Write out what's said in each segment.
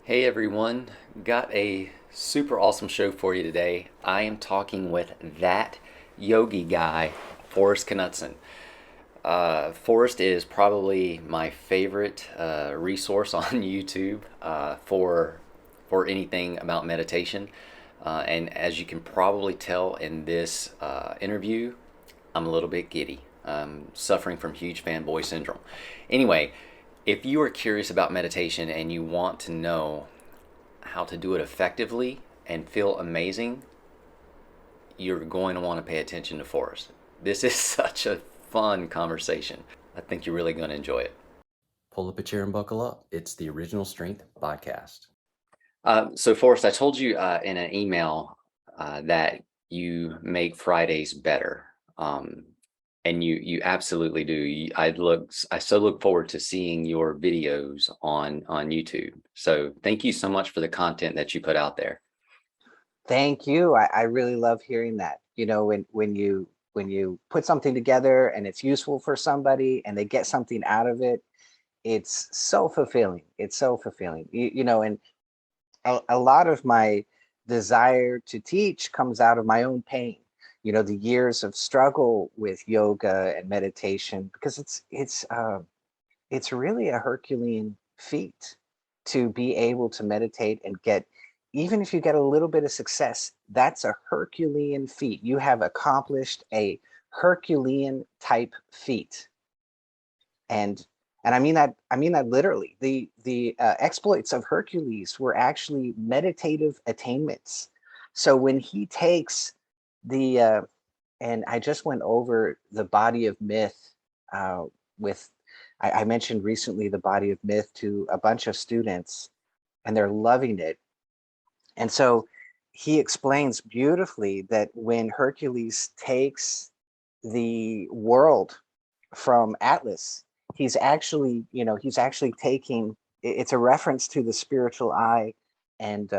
Hey everyone, got a super awesome show for you today. I am talking with That Yogi Guy, Forrest Knutson. Forrest is probably my favorite resource on YouTube for anything about meditation. And as you can probably tell in this interview, I'm a little bit giddy. I'm suffering from huge fanboy syndrome. Anyway, if you are curious about meditation and you want to know how to do it effectively and feel amazing, you're going to want to pay attention to Forrest. This is such a fun conversation. I think you're really going to enjoy it. Pull up a chair and buckle up. It's the Original Strength Podcast. So, Forrest, I told you in an email that you make Fridays better. And you absolutely do. I so look forward to seeing your videos on YouTube. So thank you so much for the content that you put out there. Thank you. I really love hearing that. You know, when you put something together and it's useful for somebody and they get something out of it, it's so fulfilling. It's so fulfilling. And a lot of my desire to teach comes out of my own pain. The years of struggle with yoga and meditation, because it's really a Herculean feat to be able to meditate and get, even if you get a little bit of success, that's a Herculean feat. You have accomplished a Herculean type feat. And I mean that literally. The exploits of Hercules were actually meditative attainments. So when he takes the and I just went over the body of myth with I mentioned recently the body of myth to a bunch of students, and they're loving it. And so he explains beautifully that when Hercules takes the world from Atlas, he's actually taking it's a reference to the spiritual eye and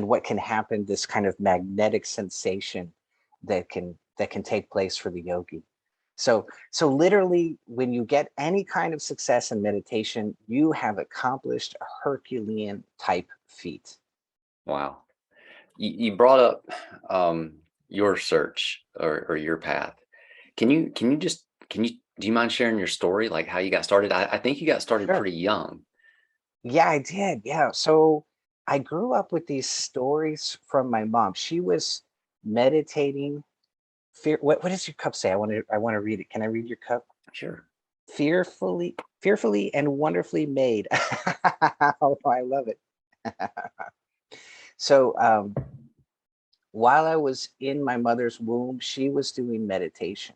what can happen, this kind of magnetic sensation that can take place for the yogi. So literally, when you get any kind of success in meditation, you have accomplished a Herculean type feat. Wow. You brought up your search or your path. Do you mind sharing your story, like how you got started? I think you got started Sure. pretty young. Yeah, I did. Yeah. So I grew up with these stories from my mom. She was meditating. What does your cup say? I want to read it. Can I read your cup? Sure. Fearfully and wonderfully made. Oh, I love it. So while I was in my mother's womb, she was doing meditation,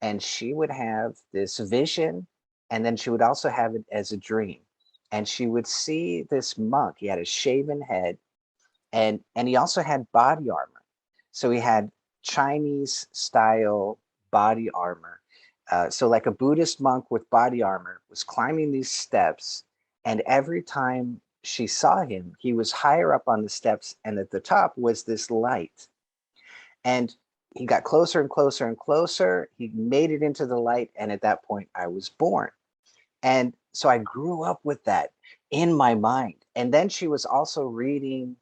and she would have this vision, and then she would also have it as a dream. And she would see this monk. He had a shaven head, and he also had body armor. So he had Chinese style body armor. So like a Buddhist monk with body armor was climbing these steps, and every time she saw him, he was higher up on the steps, and at the top was this light. And he got closer and closer and closer. He made it into the light, and at that point, I was born. And so I grew up with that in my mind. And then she was also reading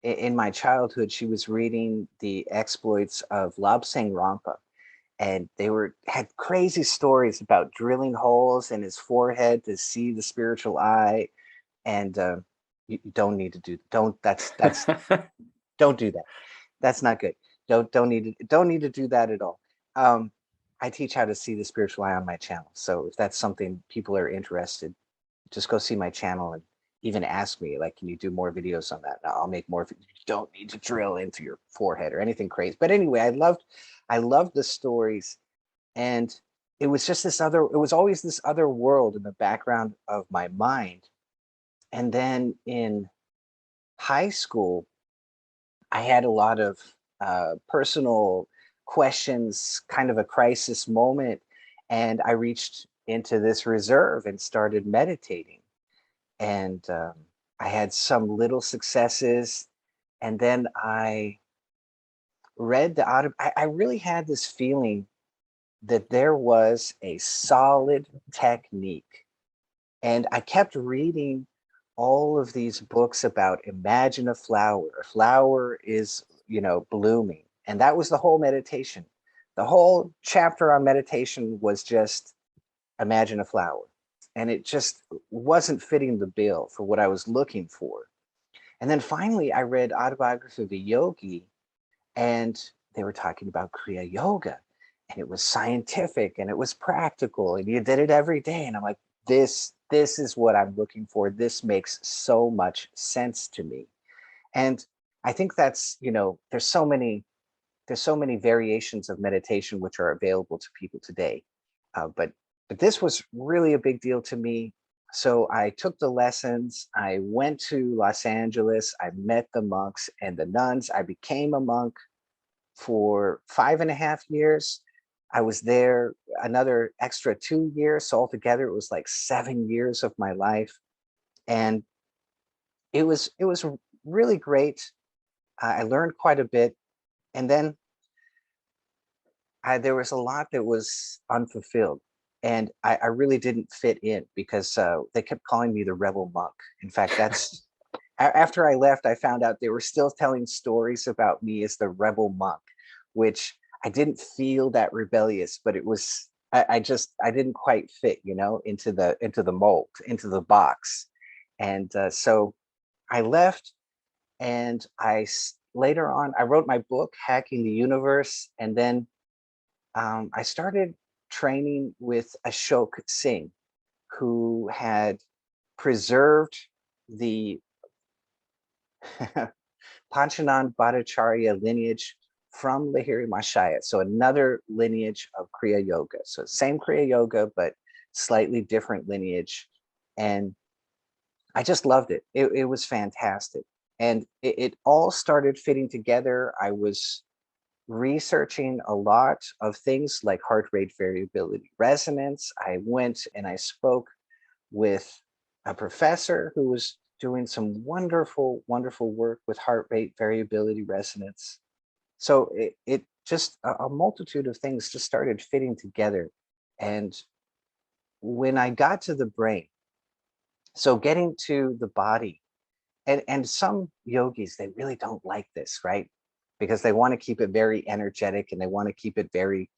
in my childhood, she was reading the exploits of Labsang Rampa, and they were had crazy stories about drilling holes in his forehead to see the spiritual eye. And you don't need to do don't that's don't do that. That's not good. Don't need to do that at all. Um, I teach how to see the spiritual eye on my channel. So if that's something people are interested, just go see my channel and even ask me, like, can you do more videos on that? I'll make more. You don't need to drill into your forehead or anything crazy. But anyway, I loved the stories, and it was always this other world in the background of my mind. And then in high school, I had a lot of personal questions, kind of a crisis moment, and I reached into this reserve and started meditating. And I had some little successes, and then I read the auto. I really had this feeling that there was a solid technique, and I kept reading all of these books about imagine a flower. A flower is, blooming. And that was the whole meditation. The whole chapter on meditation was just imagine a flower. And it just wasn't fitting the bill for what I was looking for. And then finally, I read Autobiography of a Yogi, and they were talking about Kriya Yoga. And it was scientific and it was practical, and you did it every day. And I'm like, this is what I'm looking for. This makes so much sense to me. And I think that's, there's so many variations of meditation which are available to people today. But this was really a big deal to me. So I took the lessons. I went to Los Angeles. I met the monks and the nuns. I became a monk for 5.5 years. I was there another extra 2 years. So altogether, it was like 7 years of my life. And it was really great. I learned quite a bit. And then there was a lot that was unfulfilled. And I really didn't fit in because they kept calling me the rebel monk. In fact, after I left, I found out they were still telling stories about me as the rebel monk, which I didn't feel that rebellious, but it was, I didn't quite fit, into the mold, into the box. And so I left, and later on, I wrote my book, Hacking the Universe. And then I started training with Ashok Singh, who had preserved the Panchanan Bhattacharya lineage from Lahiri Mashaya. So another lineage of Kriya Yoga. So same Kriya Yoga, but slightly different lineage. And I just loved it. It was fantastic. And it all started fitting together. I was researching a lot of things like heart rate variability resonance. I went and I spoke with a professor who was doing some wonderful, wonderful work with heart rate variability resonance. So it just a multitude of things just started fitting together. And when I got to the brain, so getting to the body, and some yogis, they really don't like this, right? Because they want to keep it very energetic and they want to keep it very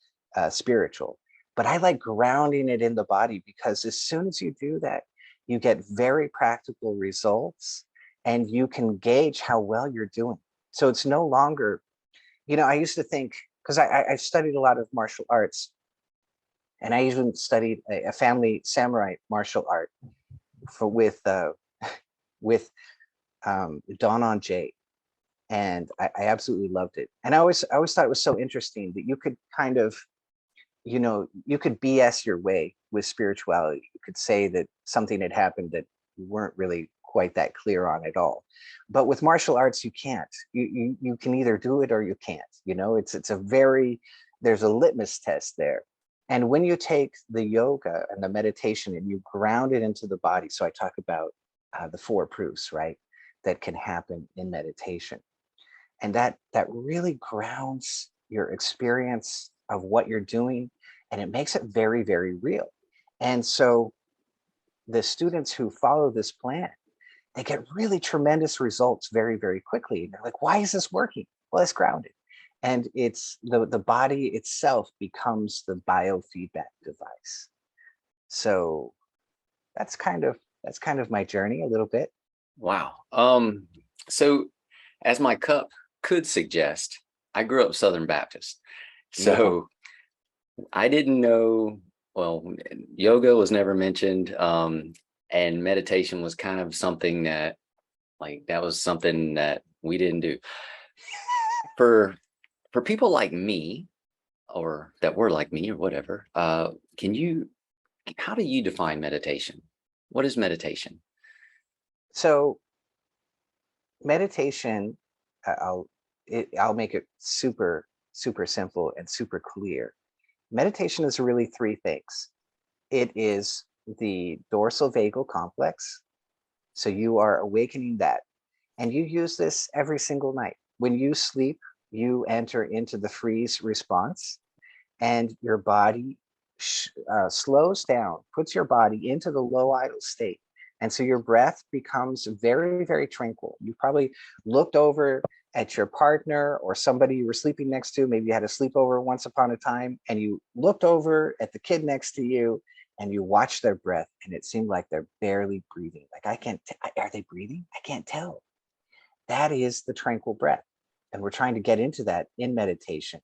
spiritual. But I like grounding it in the body, because as soon as you do that, you get very practical results, and you can gauge how well you're doing. So it's no longer, I used to think, because I studied a lot of martial arts, and I even studied a family samurai martial art with Don on Jay, and I absolutely loved it. And I always thought it was so interesting that you could kind of, you could BS your way with spirituality. You could say that something had happened that you weren't really quite that clear on at all. But with martial arts, you can't. You can either do it or you can't. It's a very, there's a litmus test there. And when you take the yoga and the meditation and you ground it into the body, so I talk about the four proofs, right, that can happen in meditation, and that really grounds your experience of what you're doing, and it makes it very, very real. And so the students who follow this plan, they get really tremendous results very, very quickly. They're like, why is this working? Well, it's grounded. And it's the body itself becomes the biofeedback device. So that's kind of my journey a little bit. Wow. So as my cup could suggest, I grew up Southern Baptist. Beautiful. So I didn't know, well, yoga was never mentioned. And meditation was kind of something that, that was something that we didn't do. For people like me, or that were like me or whatever, how do you define meditation? What is meditation? So meditation, I'll make it super, super simple and super clear. Meditation is really three things. It is the dorsal vagal complex. So you are awakening that. And you use this every single night. When you sleep, you enter into the freeze response, and your body slows down, puts your body into the low idle state. And so your breath becomes very, very tranquil. You probably looked over at your partner or somebody you were sleeping next to. Maybe you had a sleepover once upon a time, and you looked over at the kid next to you and you watched their breath, and it seemed like they're barely breathing. Like, are they breathing? I can't tell. That is the tranquil breath. And we're trying to get into that in meditation.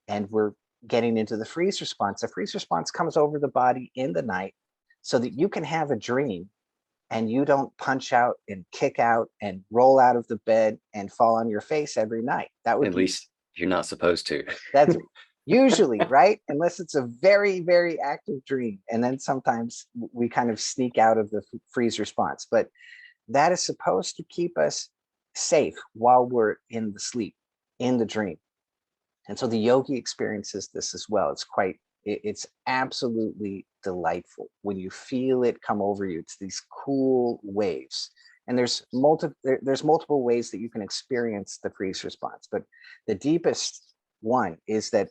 And we're getting into the freeze response. The freeze response comes over the body in the night so that you can have a dream and you don't punch out and kick out and roll out of the bed and fall on your face every night. That would At be, least you're not supposed to. that's usually right, unless it's a very, very active dream. And then sometimes we kind of sneak out of the freeze response. But that is supposed to keep us safe while we're in the sleep, in the dream. And so the yogi experiences this as well. It's absolutely delightful when you feel it come over you. It's these cool waves. And there's multiple ways that you can experience the freeze response. But the deepest one is that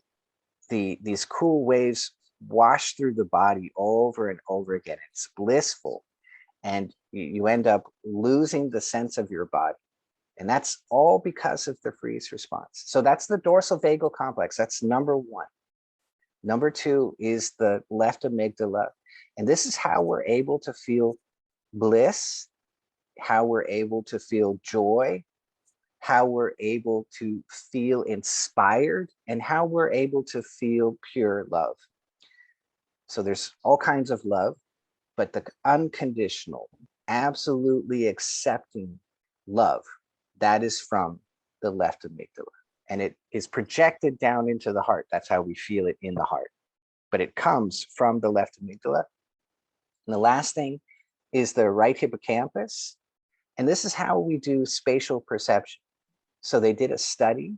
these cool waves wash through the body over and over again. It's blissful. And you end up losing the sense of your body. And that's all because of the freeze response. So that's the dorsal vagal complex. That's number one. Number two is the left amygdala. And this is how we're able to feel bliss, how we're able to feel joy, how we're able to feel inspired, and how we're able to feel pure love. So there's all kinds of love, but the unconditional, absolutely accepting love, that is from the left amygdala. And it is projected down into the heart. That's how we feel it in the heart. But it comes from the left amygdala. And the last thing is the right hippocampus. And this is how we do spatial perception. So they did a study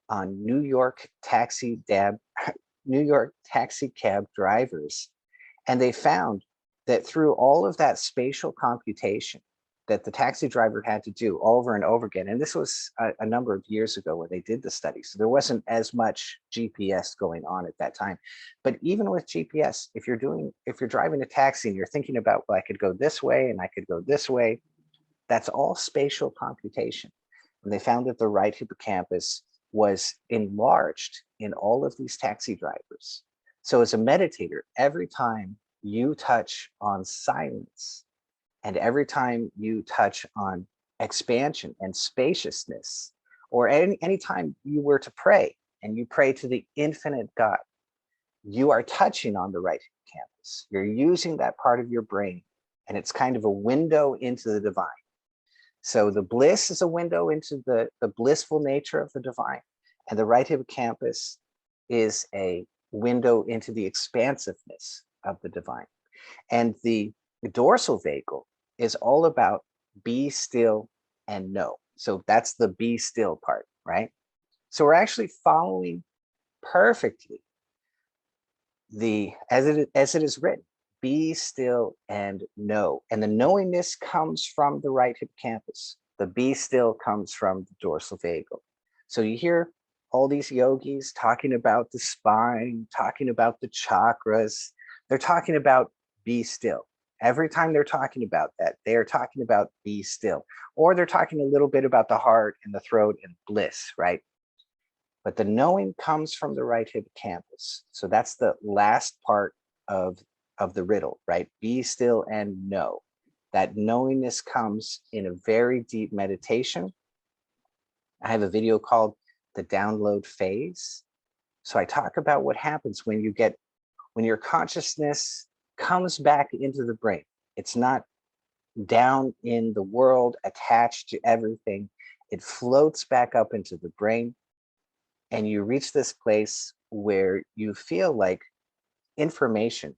on New York taxi cab drivers, and they found that through all of that spatial computation that the taxi driver had to do over and over again, and this was a number of years ago when they did the study, so there wasn't as much GPS going on at that time. But even with GPS, if you're driving a taxi and you're thinking about, well, I could go this way and I could go this way, that's all spatial computation. And they found that the right hippocampus was enlarged in all of these taxi drivers. So as a meditator, every time you touch on silence, and every time you touch on expansion and spaciousness, or any time you were to pray and you pray to the infinite God, you are touching on the right hippocampus. You're using that part of your brain, and it's kind of a window into the divine. So the bliss is a window into the blissful nature of the divine, and the right hippocampus is a window into the expansiveness of the divine. And the dorsal vagal is all about be still and know. So that's the be still part, right? So we're actually following perfectly as it is written, be still and know. And the knowingness comes from the right hippocampus. The be still comes from the dorsal vagal. So you hear all these yogis talking about the spine, talking about the chakras. They're talking about be still. Every time they're talking about that, they're talking about be still. Or they're talking a little bit about the heart and the throat and bliss, right? But the knowing comes from the right hippocampus. So that's the last part of the riddle, right? Be still and know. That knowingness comes in a very deep meditation. I have a video called The Download Phase. So I talk about what happens when your consciousness comes back into the brain. It's not down in the world, attached to everything. It floats back up into the brain. And you reach this place where you feel like information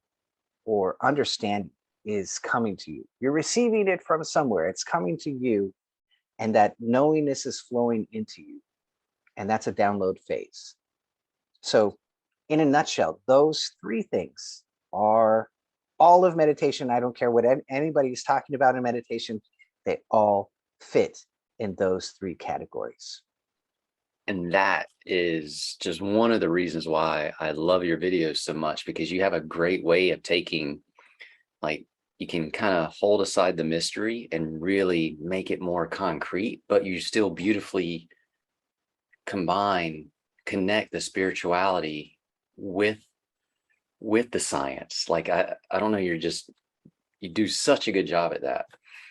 or understanding is coming to you. You're receiving it from somewhere. It's coming to you, and that knowingness is flowing into you. And that's a download phase. So in a nutshell, those three things are all of meditation. I don't care what anybody is talking about in meditation. They all fit in those three categories. And that is just one of the reasons why I love your videos so much, because you have a great way of taking, like, you can kind of hold aside the mystery and really make it more concrete, but you still beautifully combine, connect the spirituality with the science. Like I don't know, you do such a good job at that.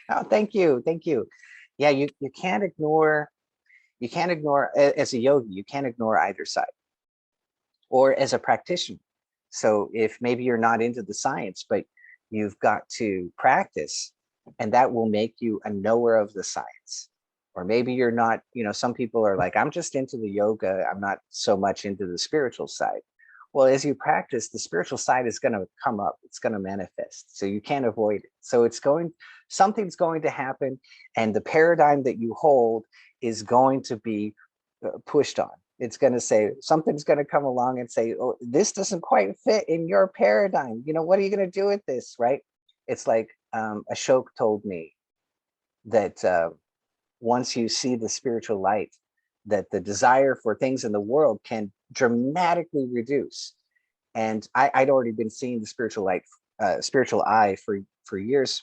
Oh, thank you. Yeah, you can't ignore, as a yogi, you can't ignore either side, or as a practitioner. So if maybe you're not into the science, but you've got to practice, and that will make you a knower of the science. Or maybe you're not, some people are like, I'm just into the yoga, I'm not so much into the spiritual side. Well, as you practice, the spiritual side is going to come up, it's going to manifest. So you can't avoid it. So something's going to happen, and the paradigm that you hold is going to be pushed on. It's going to say, something's going to come along and say, oh, this doesn't quite fit in your paradigm. What are you going to do with this? Right. It's like Ashok told me that once you see the spiritual light, that the desire for things in the world can dramatically reduce. And I'd already been seeing the spiritual light, spiritual eye for years.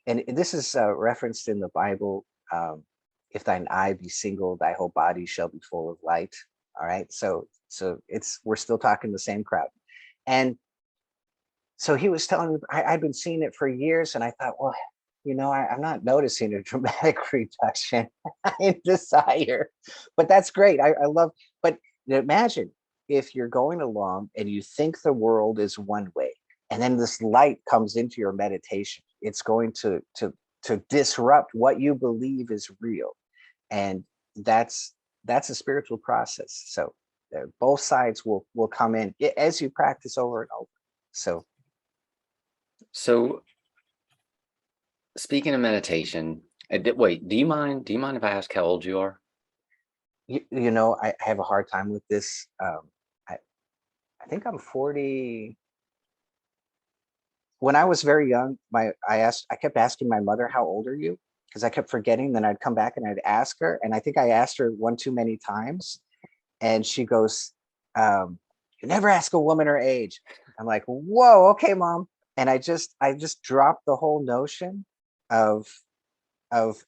And this is referenced in the Bible. If thine eye be single, thy whole body shall be full of light. All right. So we're still talking the same crowd. And so he was telling me, I'd been seeing it for years, and I thought, well, I'm not noticing a dramatic reduction in desire, but that's great. I love, but imagine if you're going along and you think the world is one way, and then this light comes into your meditation. It's going to disrupt what you believe is real, and that's a spiritual process. So both sides will come in as you practice over and over. So speaking of meditation, wait, do you mind if I ask how old you are? I have a hard time with this. I think I'm 40. When I was very young, I kept asking my mother, how old are you? Because I kept forgetting. Then I'd come back and I'd ask her. And I think I asked her one too many times. And she goes, you never ask a woman her age. I'm like, whoa, okay, mom. And I just dropped the whole notion of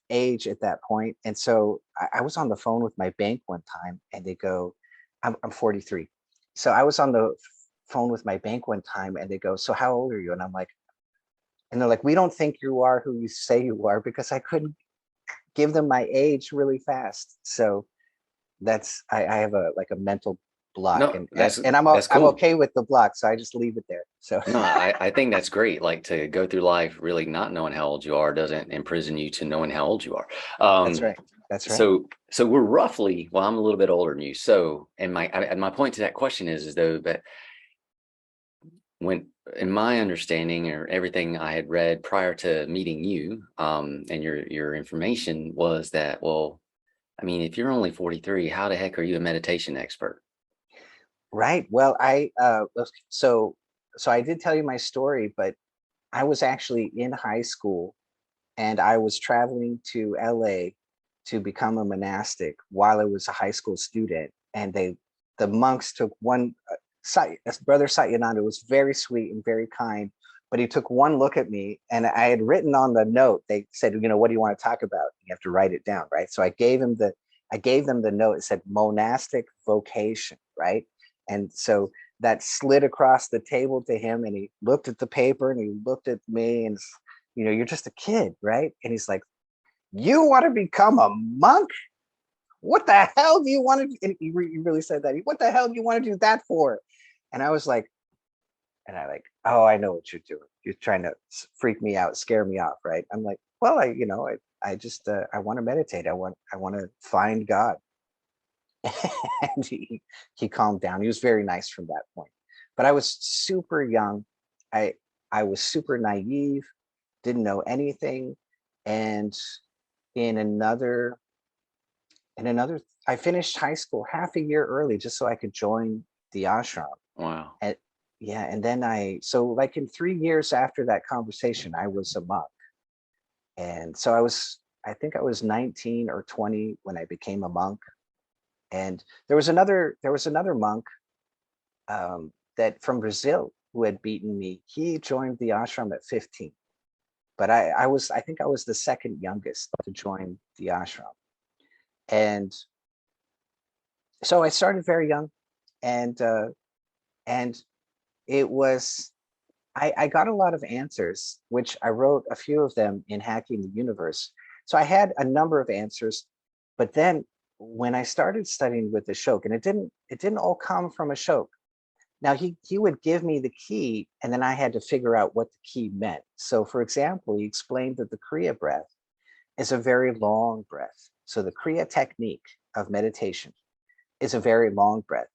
age at that point. And so I was on the phone with my bank one time, and they go, I'm 43. So I was on the phone with my bank one time, and they go, so how old are you? And I'm like, and they're like, we don't think you are who you say you are, because I couldn't give them my age really fast. So I have a mental block, No, and that's I'm cool. okay with the block, so I just leave it there. So No, I think that's great. Like, to go through life really not knowing how old you are doesn't imprison you to knowing how old you are. that's right. That's right. So we're roughly, well, I'm a little bit older than you. So, and my point to that question is though that when, in my understanding or everything I had read prior to meeting you, and your information was that, well, I mean, if you're only 43, how the heck are you a meditation expert? Right. Well, so I did tell you my story, but I was actually in high school, and I was traveling to LA to become a monastic while I was a high school student. And the monks took one, Brother Satyananda was very sweet and very kind, but he took one look at me, and I had written on the note, they said, what do you want to talk about? You have to write it down, right? So I gave them the note. It said monastic vocation, right? And so that slid across the table to him, and he looked at the paper and he looked at me, and you're just a kid, right? And he's like, you want to become a monk? What the hell do you want to? And he really said that. What the hell do you want to do that for? And I was like, oh, I know what you're doing. You're trying to freak me out, scare me off, right? I'm like, well, I just, I want to meditate. I want to find God. And he calmed down. He was very nice from that point. But I was super young. I I was super naive, didn't know anything. And in another in another I finished high school half a year early just so I could join the ashram. Wow. And yeah, and then like in 3 years after that conversation, I was a monk. And so I think I was 19 or 20 when I became a monk. And there was another monk, that from Brazil, who had beaten me. He joined the ashram at 15. but I think I was the second youngest to join the ashram. And so I started very young, and and it was I got a lot of answers, which I wrote a few of them in Hacking the Universe. So I had a number of answers, but then when I started studying with Ashok, and it didn't all come from Ashok. Now he would give me the key, and then I had to figure out what the key meant. So for example, he explained that the Kriya breath is a very long breath. So the Kriya technique of meditation is a very long breath.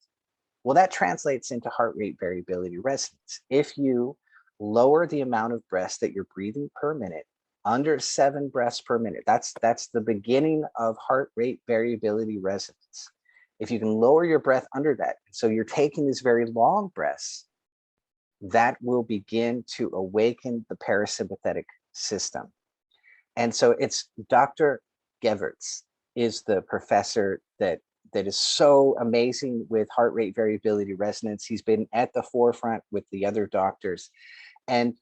Well, that translates into heart rate variability resonance. If you lower the amount of breaths that you're breathing per minute under 7 breaths per minute, that's the beginning of heart rate variability resonance. If you can lower your breath under that, so you're taking these very long breaths, that will begin to awaken the parasympathetic system. And so it's Dr. Geverts is the professor that is so amazing with heart rate variability resonance. He's been at the forefront with the other doctors. And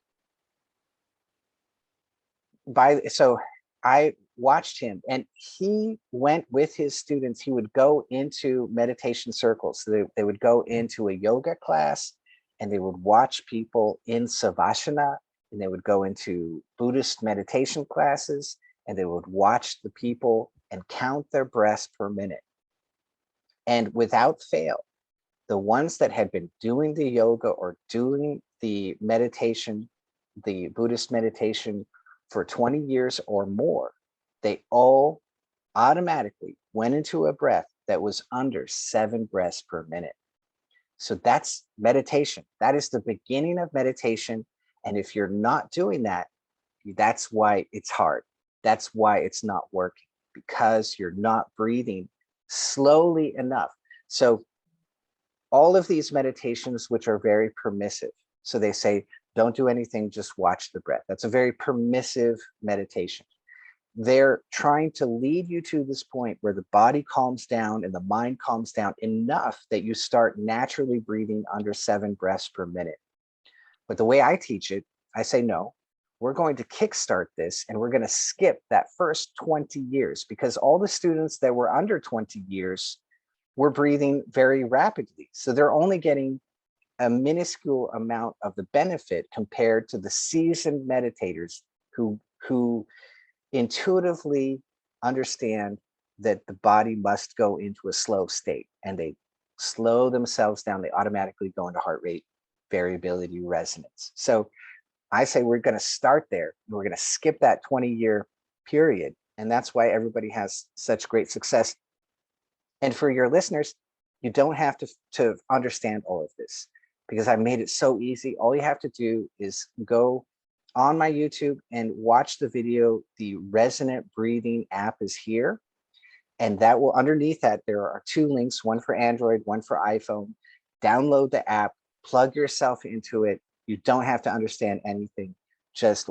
so I watched him, and he went with his students. He would go into meditation circles. So they would go into a yoga class, and they would watch people in Savasana, and they would go into Buddhist meditation classes, and they would watch the people and count their breaths per minute. And without fail, the ones that had been doing the yoga or doing the meditation, the Buddhist meditation for 20 years or more, they all automatically went into a breath that was under 7 breaths per minute. So that's meditation. That is the beginning of meditation. And if you're not doing that, that's why it's hard. That's why it's not working, because you're not breathing slowly enough. So all of these meditations, which are very permissive, so they say, don't do anything, just watch the breath. That's a very permissive meditation. They're trying to lead you to this point where the body calms down and the mind calms down enough that you start naturally breathing under 7 breaths per minute. But the way I teach it, I say, no, we're going to kickstart this, and we're going to skip that first 20 years, because all the students that were under 20 years were breathing very rapidly. So they're only getting a minuscule amount of the benefit compared to the seasoned meditators who intuitively understand that the body must go into a slow state, and they slow themselves down. They automatically go into heart rate variability resonance. So I say we're going to start there. We're going to skip that 20-year period. And that's why everybody has such great success. And for your listeners, you don't have to understand all of this, because I made it so easy. All you have to do is go on my YouTube and watch the video. The Resonant Breathing app is here. And that will, underneath that, there are 2 links, one for Android, one for iPhone. Download the app, plug yourself into it. You don't have to understand anything. Just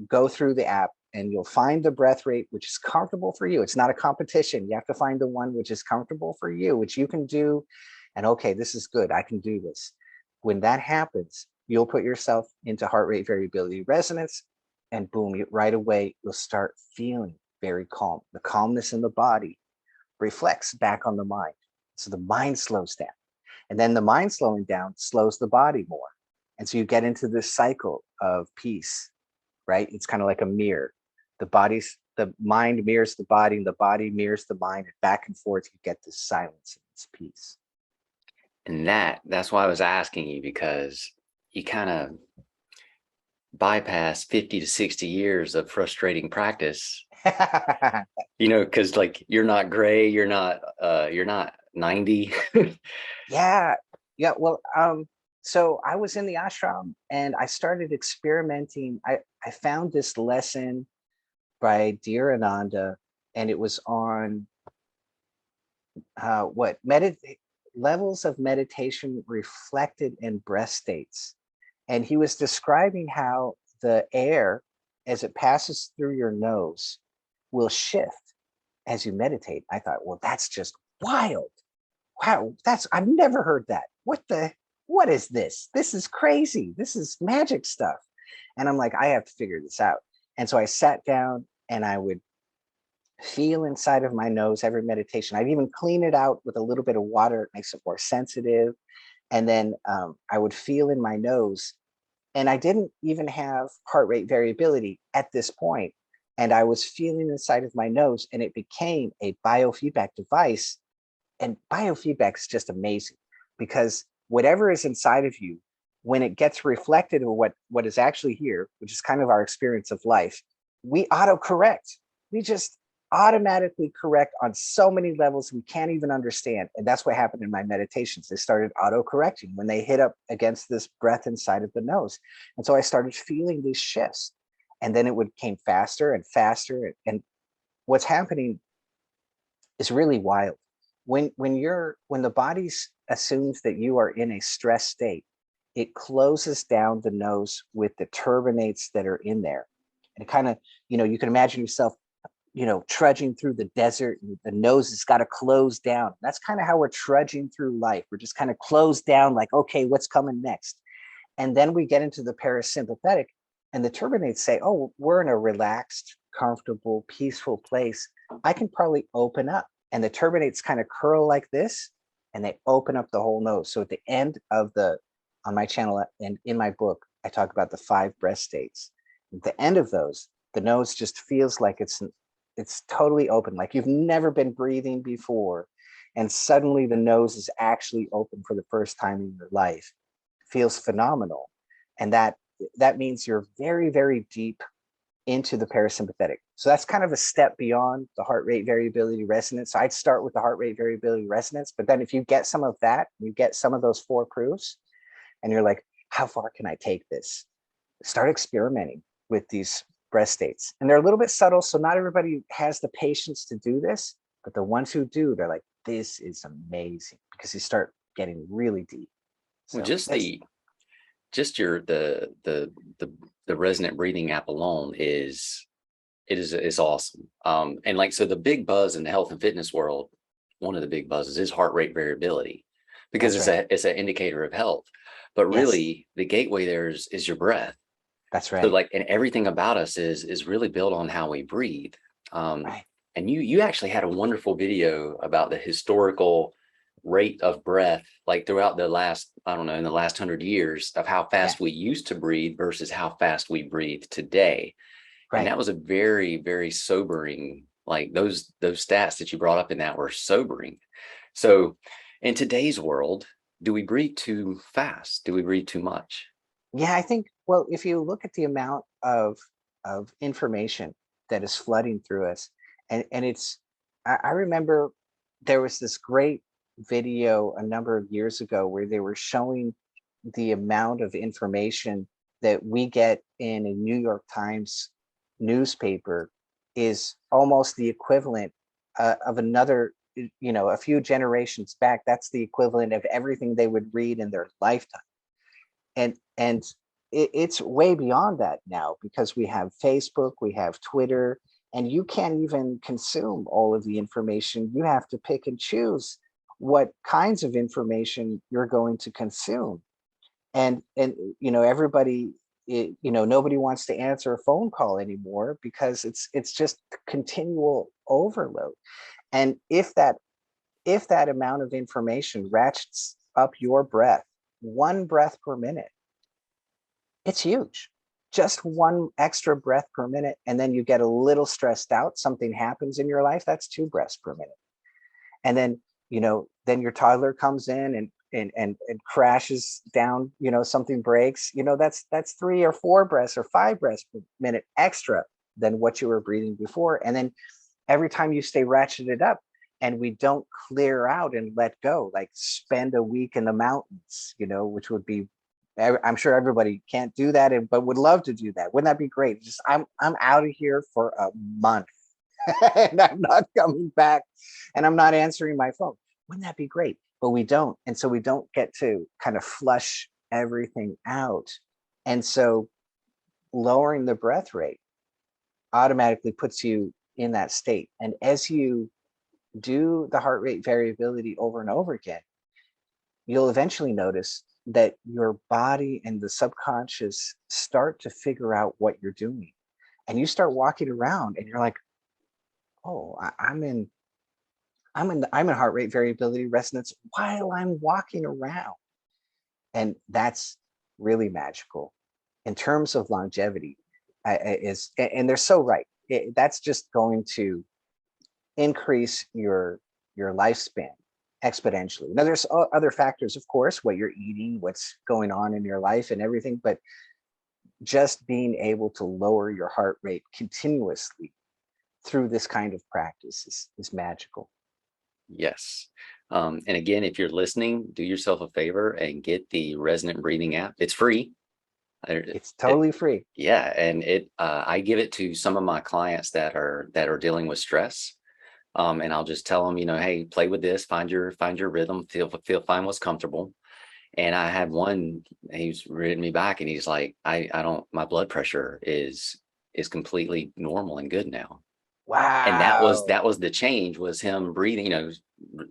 go through the app, and you'll find the breath rate which is comfortable for you. It's not a competition. You have to find the one which is comfortable for you, which you can do. And okay, this is good. I can do this. When that happens, you'll put yourself into heart rate variability resonance, and boom, right away, you'll start feeling very calm. The calmness in the body reflects back on the mind. So the mind slows down. And then the mind slowing down slows the body more. And so you get into this cycle of peace, right? It's kind of like a mirror. The mind mirrors the body, and the body mirrors the mind, and back and forth, you get this silence and this peace. And that's why I was asking you, because you kind of bypass 50 to 60 years of frustrating practice, because like you're not gray, you're not 90. Yeah. Well, so I was in the ashram, and I started experimenting. I found this lesson by Dear Ananda, and it was on levels of meditation reflected in breath states. And he was describing how the air, as it passes through your nose, will shift as you meditate. I thought, well, that's just wild. Wow, I've never heard that. What is this? This is crazy. This is magic stuff. And I'm like, I have to figure this out. And so I sat down and I would feel inside of my nose every meditation. I'd even clean it out with a little bit of water. It makes it more sensitive. And then I would feel in my nose. And I didn't even have heart rate variability at this point. And I was feeling inside of my nose, and it became a biofeedback device. And biofeedback is just amazing, because whatever is inside of you, when it gets reflected of what is actually here, which is kind of our experience of life, we autocorrect. We just automatically correct on so many levels we can't even understand. And that's what happened in my meditations. They started auto-correcting when they hit up against this breath inside of the nose. And so I started feeling these shifts. And then it would came faster and faster. And what's happening is really wild. When the body assumes that you are in a stress state, it closes down the nose with the turbinates that are in there. And it kind of, you can imagine yourself, trudging through the desert, and the nose has got to close down. That's kind of how we're trudging through life. We're just kind of closed down, like, okay, what's coming next? And then we get into the parasympathetic, and the turbinates say, oh, we're in a relaxed, comfortable, peaceful place. I can probably open up. And the turbinates kind of curl like this, and they open up the whole nose. So at the end of on my channel and in my book, I talk about the 5 breath states. At the end of those, the nose just feels like it's totally open, like you've never been breathing before. And suddenly the nose is actually open for the first time in your life. It feels phenomenal. And that means you're very, very deep into the parasympathetic. So that's kind of a step beyond the heart rate variability resonance. So I'd start with the heart rate variability resonance, but then if you get some of that, you get some of those 4 proofs, and you're like, how far can I take this? Start experimenting with these breath states. And they're a little bit subtle, so not everybody has the patience to do this, but the ones who do, they're like, this is amazing, because you start getting really deep. Well, So that's just your the resonant breathing app alone is awesome. And like, so the big buzz in the health and fitness world, one of the big buzzes is heart rate variability, because that's right. it's an indicator of health. But Yes, really, the gateway there is your breath. that's So right. like, and everything about us is really built on how we breathe. Um, Right. and you actually had a wonderful video about the historical rate of breath, like throughout the last, I don't know, in the last 100 years, of how Yeah. fast we used to breathe versus how fast we breathe today. And Right. that was a very, very sobering, like those stats that you brought up in that were sobering. So in today's world, do we breathe too fast? Do we breathe too much? Yeah, I think, well, if you look at the amount of information that is flooding through us, and I remember there was this great video a number of years ago where they were showing the amount of information that we get in a New York Times newspaper is almost the equivalent of another, a few generations back. That's the equivalent of everything they would read in their lifetime. And it's way beyond that now, because we have Facebook, we have Twitter, and you can't even consume all of the information. You have to pick and choose what kinds of information you're going to consume. And everybody, nobody wants to answer a phone call anymore, because it's just continual overload. And if that amount of information ratchets up your breath, 1 breath per minute, it's huge. Just 1 extra breath per minute, and then you get a little stressed out, something happens in your life, that's 2 breaths per minute. And then your toddler comes in and crashes down, something breaks, that's 3 or 4 breaths or 5 breaths per minute extra than what you were breathing before. And then every time you stay ratcheted up, and we don't clear out and let go, like spend a week in the mountains, which would be, I'm sure everybody can't do that, but would love to do that. Wouldn't that be great? Just I'm out of here for a month and I'm not coming back, and I'm not answering my phone. Wouldn't that be great? But we don't. And so we don't get to kind of flush everything out. And so lowering the breath rate automatically puts you in that state. And as you do the heart rate variability over and over again, you'll eventually notice that your body and the subconscious start to figure out what you're doing. and you start walking around and you're like, oh, I'm in heart rate variability resonance while I'm walking around. And that's really magical in terms of longevity. And they're so right. That's just going to increase your lifespan exponentially. Now, there's other factors, of course, what you're eating, what's going on in your life, and everything. But just being able to lower your heart rate continuously through this kind of practice is magical. Yes. And again, if you're listening, do yourself a favor and get the Resonant Breathing app. It's free. It's totally free. Yeah, and I give it to some of my clients that are dealing with stress. And I'll just tell them, hey, play with this, find your rhythm, find what's comfortable. And I had one, he's written me back and he's like, I don't, my blood pressure is completely normal and good now. And that was Wow. that was the change, was him breathing,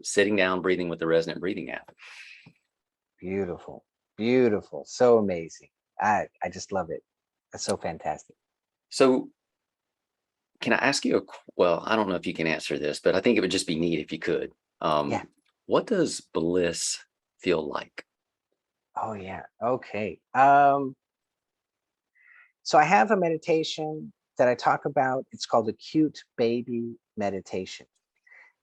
sitting down, breathing with the Resonant Breathing app. Beautiful. Beautiful. So amazing. I just love it. That's so fantastic. So can I ask you well, I don't know if you can answer this, but I think it would just be neat if you could. Yeah. What does bliss feel like? Oh yeah. Okay. So I have a meditation that I talk about. It's called Acute Baby Meditation.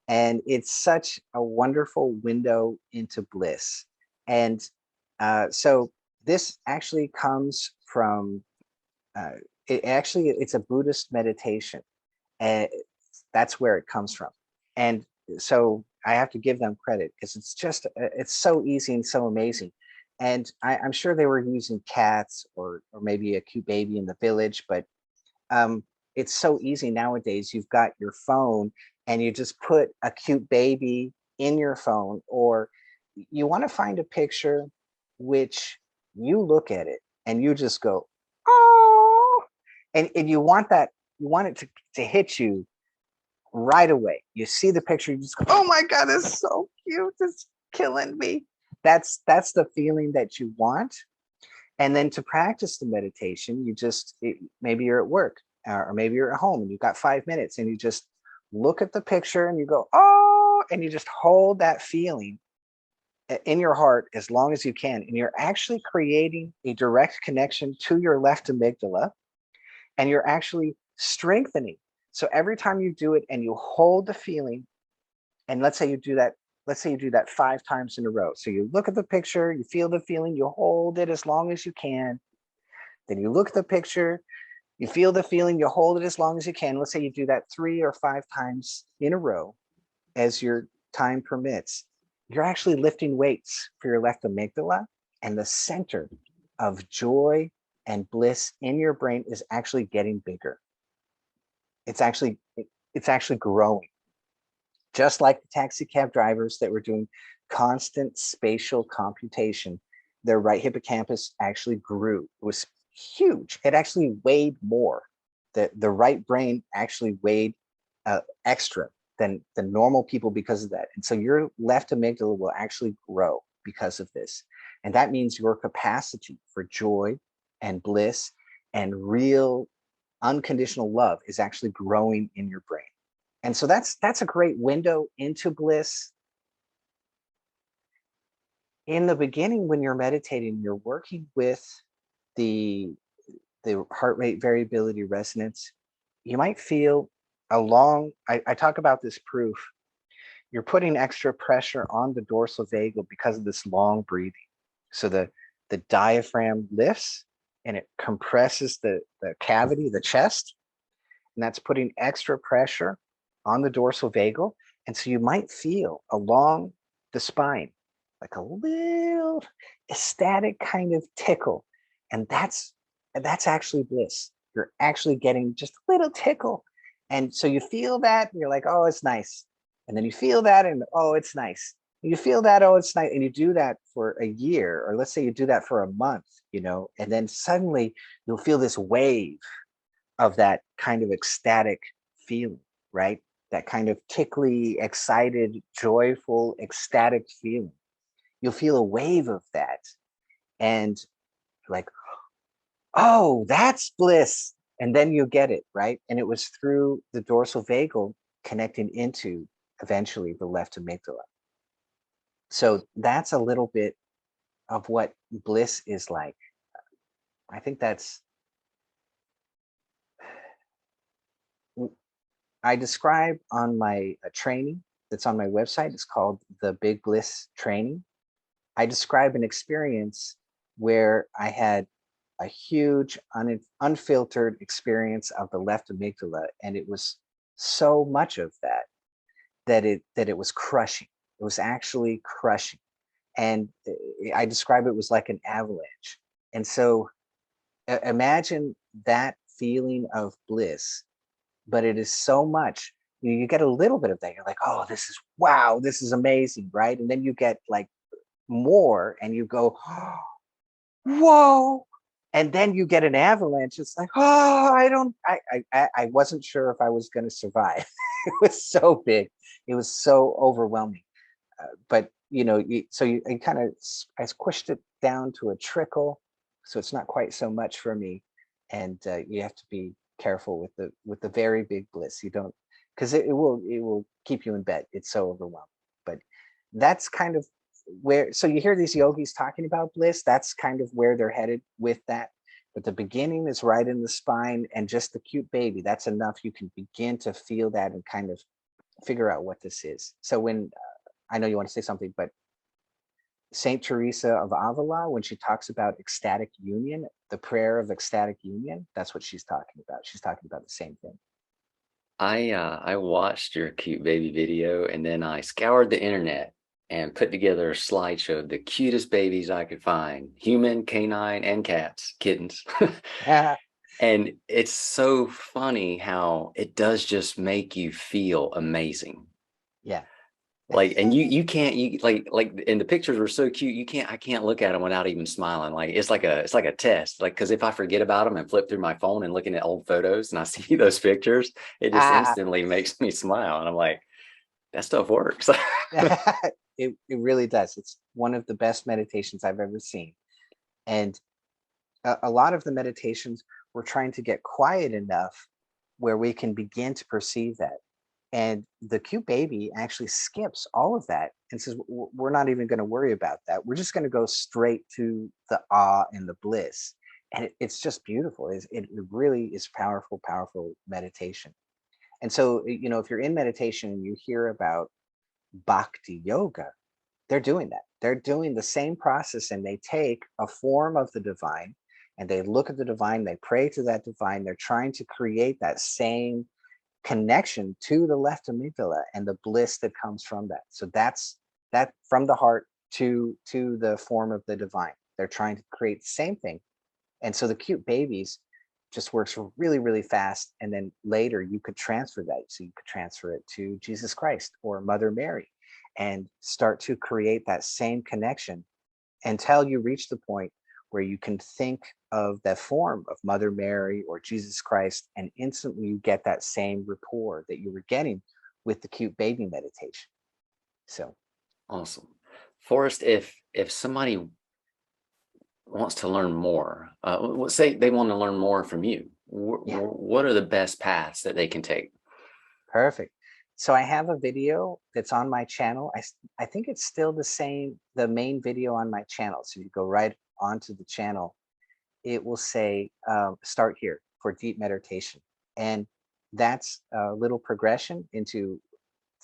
And it's such a wonderful window into bliss. And so this actually comes from it's a Buddhist meditation, and that's where it comes from. And so I have to give them credit because it's so easy and so amazing. And I'm sure they were using cats or maybe a cute baby in the village, but um, it's so easy nowadays. You've got your phone and you just put a cute baby in your phone, or you want to find a picture which you look at it and you just go, oh, and you want it to hit you right away. You see the picture, you just go, oh my God, it's so cute. It's killing me. That's the feeling that you want. And then to practice the meditation, maybe you're at work or maybe you're at home and you've got 5 minutes and you just look at the picture and you go, oh, and you just hold that feeling in your heart as long as you can. And you're actually creating a direct connection to your left amygdala, and you're actually strengthening. So every time you do it and you hold the feeling, and let's say you do that 5 times in a row. So you look at the picture, you feel the feeling, you hold it as long as you can. Then you look at the picture, you feel the feeling, you hold it as long as you can. Let's say you do that 3 or 5 times in a row as your time permits. You're actually lifting weights for your left amygdala, and the center of joy and bliss in your brain is actually getting bigger. It's actually it's actually growing. Just like the taxi cab drivers that were doing constant spatial computation, their right hippocampus actually grew. It was huge. It actually weighed more. The right brain actually weighed extra than normal people because of that. And so your left amygdala will actually grow because of this. And that means your capacity for joy and bliss and real unconditional love is actually growing in your brain. And so that's a great window into bliss. In the beginning, when you're meditating, you're working with the the heart rate variability resonance. You might feel I talk about this proof. You're putting extra pressure on the dorsal vagal because of this long breathing. So the diaphragm lifts and it compresses the cavity, the chest, and that's putting extra pressure on the dorsal vagal. And so you might feel along the spine like a little ecstatic kind of tickle. And that's actually bliss. You're actually getting just a little tickle. And so you feel that and you're like, oh, it's nice. And then you feel that and oh, it's nice. And you feel that, oh, it's nice. And you do that for a year, or let's say you do that for a month, and then suddenly you'll feel this wave of that kind of ecstatic feeling, right? That kind of tickly, excited, joyful, ecstatic feeling. You'll feel a wave of that. And like, oh, that's bliss. And then you get it, right? And it was through the dorsal vagal connecting into eventually the left amygdala. So that's a little bit of what bliss is like. I think that's, I describe on my training that's on my website. It's called the Big Bliss Training. I describe an experience where I had a huge unfiltered experience of the left amygdala, and it was so much of that that it was crushing. It was actually crushing, and I describe it was like an avalanche. And so imagine that feeling of bliss, but it is so much. You get a little bit of that. You're like, oh, this is wow, this is amazing, right? And then you get like more, and you go, whoa, and then you get an avalanche. It's like, oh, I wasn't sure if I was going to survive. It was so big, it was so overwhelming. But I kind of, I squished it down to a trickle, so it's not quite so much for me. And you have to be careful with the very big bliss. You don't, because it will keep you in bed. It's so overwhelming. But that's kind of where, so you hear these yogis talking about bliss, that's kind of where they're headed with that. But the beginning is right in the spine, and just the cute baby, that's enough. You can begin to feel that and kind of figure out what this is. So when I know you want to say something, but Saint Teresa of Avila, when she talks about ecstatic union, the prayer of ecstatic union, that's what she's talking about. She's talking about the same thing. I watched your cute baby video, and then I scoured the internet and put together a slideshow of the cutest babies I could find, human, canine, and cats, kittens. And it's so funny how it does just make you feel amazing. Yeah. Like, and you can't, you like and the pictures were so cute, I can't look at them without even smiling. Like it's like a test. Like, because if I forget about them and flip through my phone and looking at old photos and I see those pictures, it just Ah, instantly makes me smile. And I'm like, that stuff works. it really does. It's one of the best meditations I've ever seen. And a lot of the meditations, we're trying to get quiet enough where we can begin to perceive that. And the cute baby actually skips all of that and says, We're not even going to worry about that. We're just going to go straight to the awe and the bliss." And it's just beautiful. It really is powerful, powerful meditation. And so, if you're in meditation and you hear about bhakti yoga, they're doing that. They're doing the same process, and they take a form of the divine and they look at the divine, they pray to that divine. They're trying to create that same connection to the left amygdala and the bliss that comes from that. So that's that, from the heart to the form of the divine. They're trying to create the same thing. And so the cute babies just works really, really fast. And then later you could transfer that. So you could transfer it to Jesus Christ or Mother Mary and start to create that same connection until you reach the point where you can think of that form of Mother Mary or Jesus Christ, and instantly you get that same rapport that you were getting with the cute baby meditation. So, Awesome. Forrest, if somebody wants to learn more, let's say they want to learn more from you, yeah, what are the best paths that they can take? perfect. So I have a video that's on my channel. I think it's still the same, the main video on my channel. So you go right onto the channel, it will say start here for deep meditation. And that's a little progression into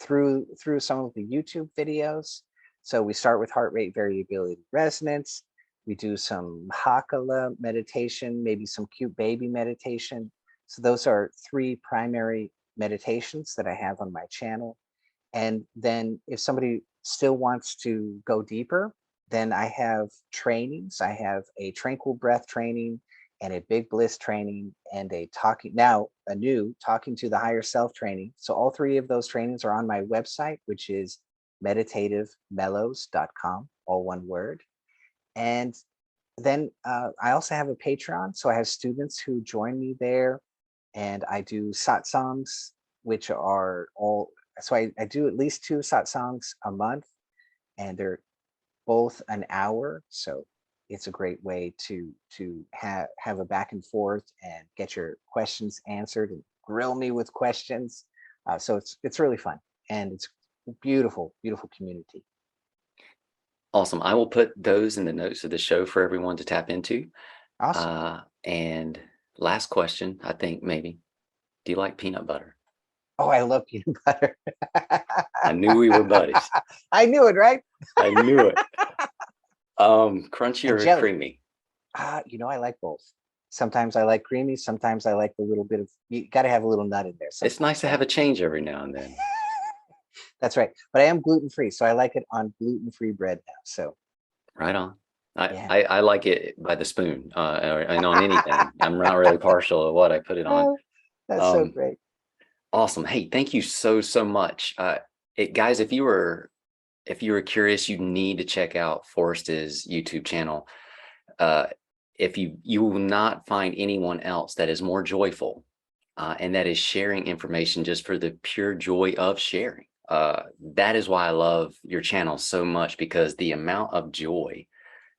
through some of the YouTube videos. So we start with heart rate variability resonance. We do some Hakala meditation, maybe some cute baby meditation. So those are three primary meditations that I have on my channel. And then if somebody still wants to go deeper, then I have trainings. I have a tranquil breath training and a big bliss training and a new talking to the higher self training. So all three of those trainings are on my website, which is meditativemellows.com, all one word. And then I also have a Patreon. So I have students who join me there, and I do satsangs, which are all, so I do at least two satsangs a month, and they're both an hour. So it's a great way to have a back and forth and get your questions answered and grill me with questions. So it's really fun, and it's beautiful, beautiful community. Awesome. I will put those in the notes of the show for everyone to tap into. Awesome. And last question, I think maybe, do you like peanut butter? Oh, I love peanut butter. I knew we were buddies. I knew it, right? I knew it. Crunchy And or jelly. creamy? I like both. Sometimes I like creamy. Sometimes I like a little bit of. You got to have a little nut in there. It's nice Sometimes, to right? have a change every now and then. That's right. But I am gluten free, so I like it on gluten free bread now. So Right on. I, yeah. I, I like it by the spoon, and on anything. I'm not really partial to what I put it on. Oh, that's so Um, great. awesome. Hey, thank you so much. Guys, if you were curious, you need to check out Forrest's YouTube channel. Uh, if you will not find anyone else that is more joyful, and that is sharing information just for the pure joy of sharing. That is why I love your channel so much, because the amount of joy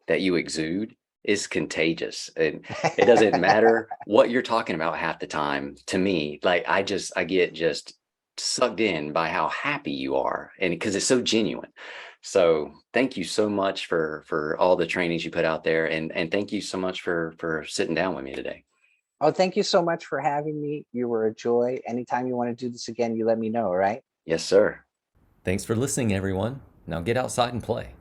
that you exude is contagious, and it doesn't matter what you're talking about half the time. To me, like, I get just sucked in by how happy you are, and because it's so genuine. So thank you so much for all the trainings you put out there, and thank you so much for sitting down with me today. Oh, thank you so much for having me. You were a joy. Anytime you want to do this again, you let me know. All right. Yes, sir. Thanks for listening, everyone. Now get outside and play.